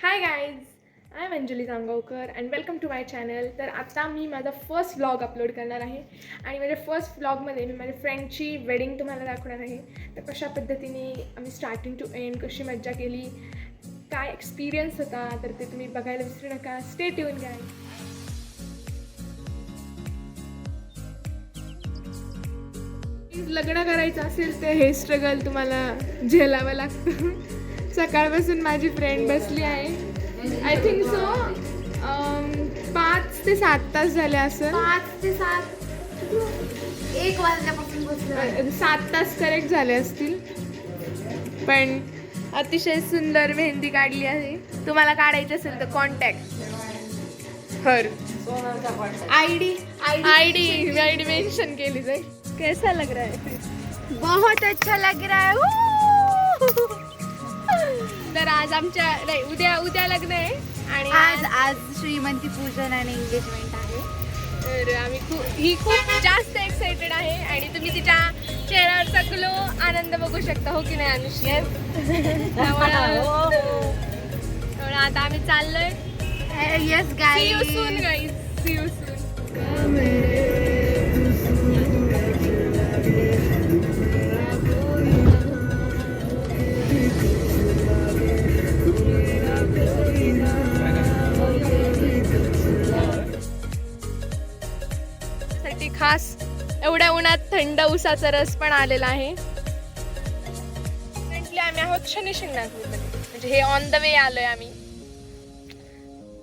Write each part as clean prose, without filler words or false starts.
High guys, I am Anjali Jangavkar and welcome to my channel. तर आता मी माझा फर्स्ट व्लॉग अपलोड करणार आहे आणि माझ्या फर्स्ट व्लॉगमध्ये मी माझ्या फ्रेंडची वेडिंग तुम्हाला दाखवणार आहे. तर कशा पद्धतीने आम्ही स्टार्टिंग टू एंड कशी मज्जा केली, काय एक्सपिरियन्स होता, तर ते तुम्ही बघायला विसरू नका. Stay tune guys. लग्न करायचं असेल तर हे स्ट्रगल तुम्हाला झेलावं लागतं. सकाळपासून माझी फ्रेंड बसली आहे. आय थिंक सो 5 ते 7 तास झाले असं. 5 ते 7 1 वाजल्यापासून बसलो. 7 तास करेक्ट झाले असतील. पण अतिशय सुंदर मेहंदी काढली आहे. तुम्हाला काढायची असेल तर कॉन्टॅक्ट हर. आयडी मेंशन केली जाईल. कैसा लग रहा है? बहुत अच्छा लग रहा है. तर आज आमच्या नाही उद्या लग्न आहे आणि आज श्रीमंती पूजन आणि एंगेजमेंट आहे. तर आम्ही खूप जास्त एक्साइटेड आहे आणि तुम्ही तिच्या चेहऱ्यावरचा ग्लो आनंद बघू शकता, हो की नाही अनुश्री? त्यामुळे आता आम्ही चाललोय. Yes see guys. You soon guys, see you soon. साठी खास एवढ्या उन्हात थंड उसाचा रस पण आलेला आहे. करंटली आम्ही आहोत शनी शिंगणापूरमध्ये, म्हणजे हे ऑन द वे आलोय आम्ही,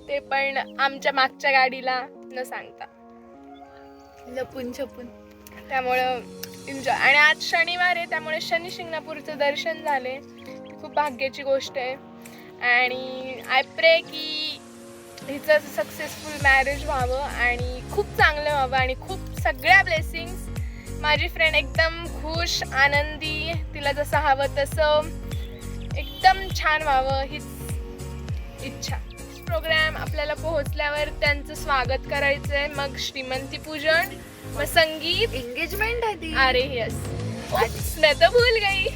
ते पण आमच्या मागच्या गाडीला न सांगता, लपून छपून. त्यामुळं एन्जॉय. आणि आज शनिवार आहे त्यामुळे शनी शिंगणापूरचं दर्शन झाले. खूप भाग्याची गोष्ट आहे आणि आय प्रे की हिचं सक्सेसफुल मॅरेज व्हावं आणि खूप चांगलं व्हावं आणि खूप सगळ्या ब्लेसिंग्स. माझी फ्रेंड एकदम खुश आनंदी, तिला जसं हवं तसं एकदम छान व्हावं हीच इच्छा. प्रोग्राम आपल्याला पोहोचल्यावर त्यांचं स्वागत करायचं आहे, मग श्रीमंती पूजन, मग संगीत, एंगेजमेंट आहे ती. अरे यस, मैं तो भूल गई.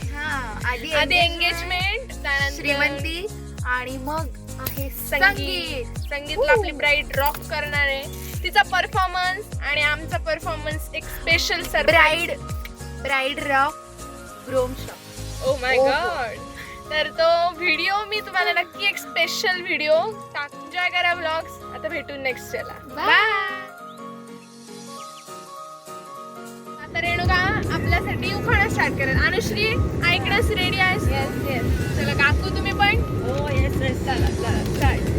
आधी एंगेजमेंट, त्यानंतर श्रीमंती आणि मग आहे संगीत. संगीतला आपली ब्राईड रॉक करणार आहे. तिचा परफॉर्मन्स आणि आमचा परफॉर्मन्स एक स्पेशल ब्राईड रॉक ग्रोम शॉप. Oh my God. तर तो व्हिडिओ मी तुम्हाला नक्की एक स्पेशल व्हिडिओ एन्जॉय करा व्लॉग्स. आता भेटू नेक्स्ट चला बाय. आता रेणुका आपल्यासाठी उखाणा स्टार्ट करेल. अनुश्री ऐकण्यास रेडी आहेस? Yes yes. चला काकू तुम्ही पण. हो येस येस. चला स्टार्ट.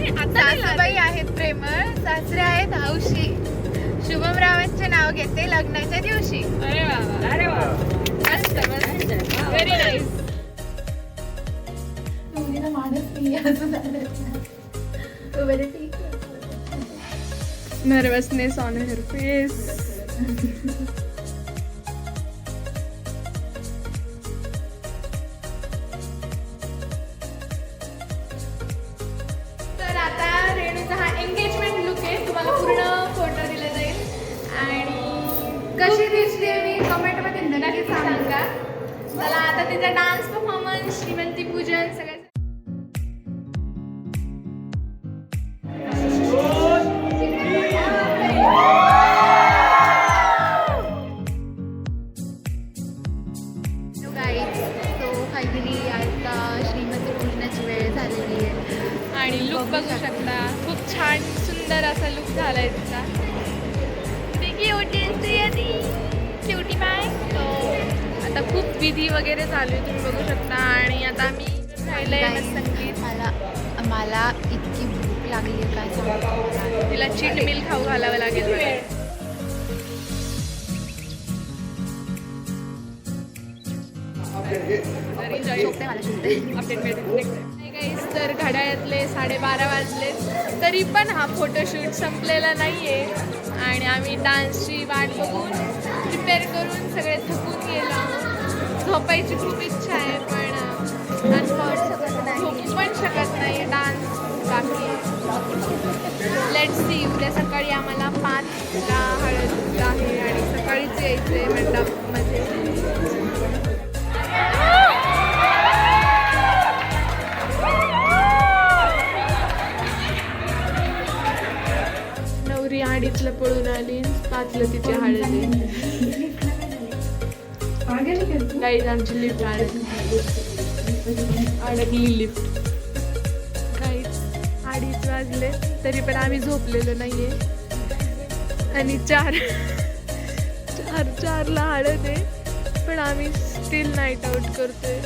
आता सासूबाई आहेत प्रेमळ, सासरे आहेत हौशी. शुभमरावांचे नाव घेते लग्नाच्या दिवशी. अरे वा, अरे वा, मस्त मस्त, very nice. Nervousness on her face. तर आता रेणूचा हा एंगेजमेंट लुक आहे. तुम्हाला पूर्ण फोटो दिला जाईल आणि कशी दिसते मी कमेंट मध्ये नक्की सांगा. मला आता तिचा डान्स परफॉर्मन्स, श्रीमंती पूजन सगळं फायनली आता श्रीमंती पूजनाची वेळ झालेली आहे आणि लुक बघू शकता. खूप छान सुंदर असा लुक झालाय तिचा. Cutie bye. आता खूप विधी वगैरे चालू आहे, तुम्ही बघू शकता. आणि आता आम्ही राहिलंय मग संगीत. मला इतकी भूक लागली आहे काय सांगू. तिला चीट मिल खाऊ घालावं लागेल बघा. झोपते मला झोपते. अपडेट गाईस. तर घड्याळातले 12:30 वाजले तरी पण हा फोटोशूट संपलेला नाही आहे आणि आम्ही डान्सची वाट बघून प्रिपेअर करून सगळे थकून गेलो. झोपायची खूप इच्छा आहे पण झोपू पण शकत नाही, डान्स बाकी आहे. Let's see. उद्या सकाळी आम्हाला 5ला हळद आहे आणि सकाळीच यायचं आहे मंडपमध्ये. वाचलं तिची हळद गाईज आमची लिफ्ट अडकली लिफ्ट गाईज 2:30 वाजले तरी पण आम्ही झोपलेलो नाहीये आणि 4:00ला हळद आहे पण आम्ही स्टील नाईट आउट करतोय.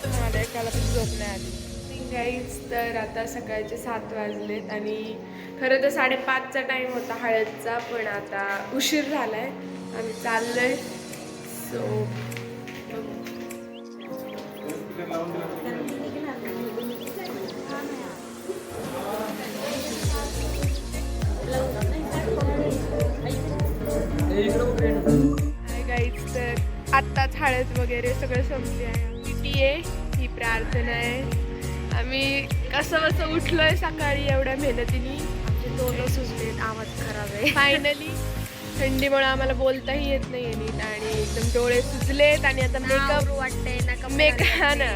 मला एकाला पण झोप नाही आली गाईज. तर आता सकाळचे 7 वाजलेत आणि खरं तर 5:30चा टाईम होता हळदचा पण आता उशीर झालाय आम्ही चाललोय. सो गाईज तर आत्ताच हळद वगैरे सगळं संपली आहे. किती आहे ही प्रार्थना आहे. आम्ही कसं बसं उठलोय सकाळी एवढ्या मेहनतीने. आमचे तोंड सुजलेत, आवाज खराब आहे. फायनली थंडीमुळे आम्हाला बोलताही येत नाही नीट आणि एकदम डोळे सुजलेत आणि आता मेकअप वाटतंय ना मेकअप ना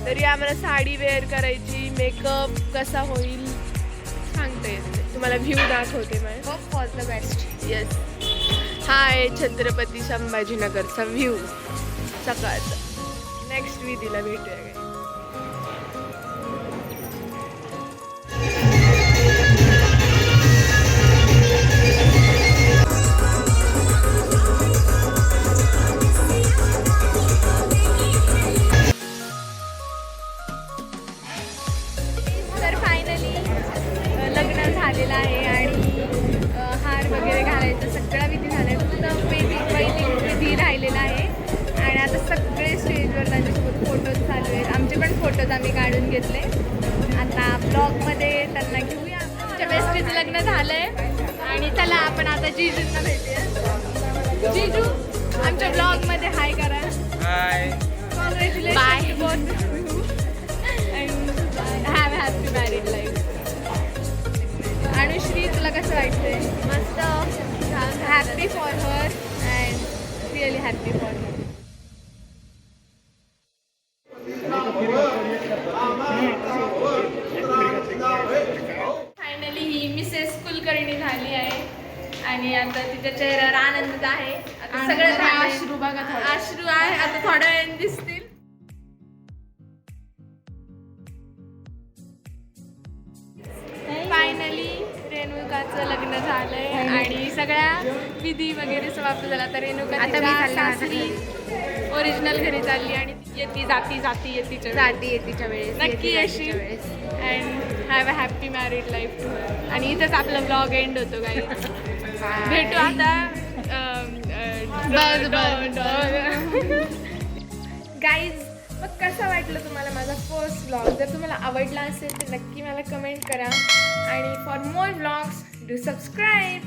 तरी आम्हाला साडी वेअर करायची. मेकअप कसा होईल सांगता येत नाही. तुम्हाला व्ह्यू दाखवते मग. Hope for the best. Yes हा आहे छत्रपती संभाजीनगरचा व्ह्यू सकाळचा. नेक्स्ट विधीला भेटूया काय. तर फायनली लग्न झालेलं आहे आणि हार वगैरे घालायचं सगळा विधी झालाय. फक्त वेदिक विधी राहिलेला आहे आणि आता सगळे स्टेजवर त्यांच्यासोबत फोटोज चालू आहेत. आमचे पण फोटोज आम्ही काढून घेतले. आता ब्लॉगमध्ये त्यांना घेऊया. आमच्या बेस्टीचं लग्न झालंय आणि चला आपण आता जिजूंना भेटूया. जिजू आमच्या ब्लॉगमध्ये हाय करा. Hi. Congratulation bye. Have happy married life. Anushree तुला कसं वाटतंय? मस्त. Happy for her and really happy for her. Finally ही मिसेस कुलकर्णी झाली आहे आणि आता तिच्या चेहऱ्यावर आनंद आहे. आता सगळं अश्रू बघा थोडे. अश्रू आहे आता थोड्या वेळाने दिसतील. फायनली रेणुकाचं लग्न झालंय आणि सगळ्या विधी वगैरे समाप्त झाला. तर रेणुका तिच्या सासरी ओरिजिनल घरी चालली आणि येती जाती येतीच्या वेळेस नक्की अशी. And have a happy married life to her. आणि इथंच आपला ब्लॉग एंड होतो गाईज. भेटू आता गाईज. मग कसं वाटलं तुम्हाला माझा फर्स्ट व्लॉग? जर तुम्हाला आवडला असेल तर नक्की मला कमेंट करा आणि for more vlogs do subscribe.